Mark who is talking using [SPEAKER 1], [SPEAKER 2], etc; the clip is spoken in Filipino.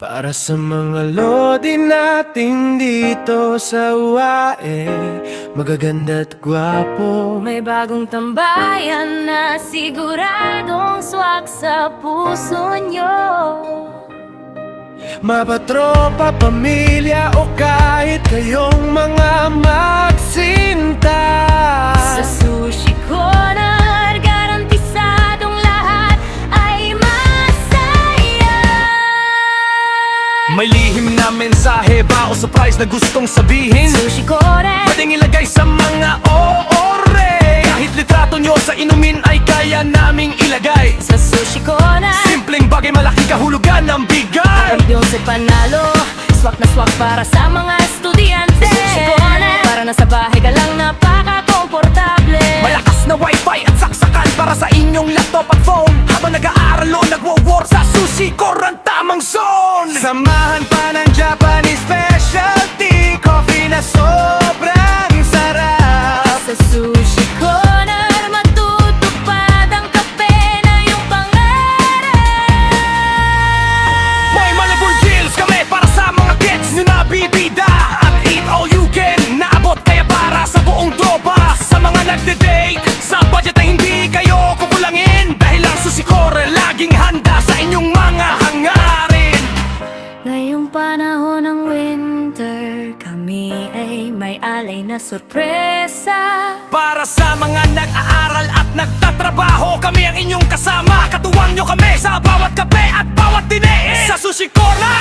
[SPEAKER 1] Para sa mga lodi natin dito sa UAE, magaganda at gwapo.
[SPEAKER 2] May bagong tambayan na siguradong swak sa puso nyo.
[SPEAKER 1] Mapatropa, pamilya o kahit kayong mga magsinta.
[SPEAKER 2] Sa Sushi Corner, garantisadong lahat ay masaya.
[SPEAKER 1] May lihim na mensahe ba o surprise na gustong sabihin?
[SPEAKER 2] Sushi Corner,
[SPEAKER 1] Pwedeng ilagay sa mga oore. Kahit litrato nyo sa inumin ay kaya naming ilagay.
[SPEAKER 2] sa Sushi Corner,
[SPEAKER 1] Simpleng bagay, malaking kahulugan ng bigay.
[SPEAKER 2] kampiyon sa panalo, swak na swak para sa mga estudyante. Sushi Corner, para nasa bahay ka lang napaka-komportable.
[SPEAKER 1] Malakas na wifi at saksakan para sa inyong laptop at phone. Habang nag-aaral o nagwo-work sa Sushi Corner, tamang zone. Samahan pa ng Japanese specialty coffee na sobrang sarap.
[SPEAKER 2] Sa Sushi Corner, matutupad ang kape na iyong pangarap.
[SPEAKER 1] May malabong deals kami para sa mga kids nyo na bibida. At eat all you can, naabot kaya para sa buong tropa. Sa mga nagde-date, sa budget na hindi kayo kukulangin. Dahil ang Sushi Corner laging handa sa inyong mga hangarin.
[SPEAKER 2] Ngayong panahon ng winter, kami ay may alay na sorpresa.
[SPEAKER 1] Para sa mga nag-aaral at nagtatrabaho, kami ang inyong kasama. Katuwang nyo kami sa bawat kape at bawat dine. Sa Sushi Corner,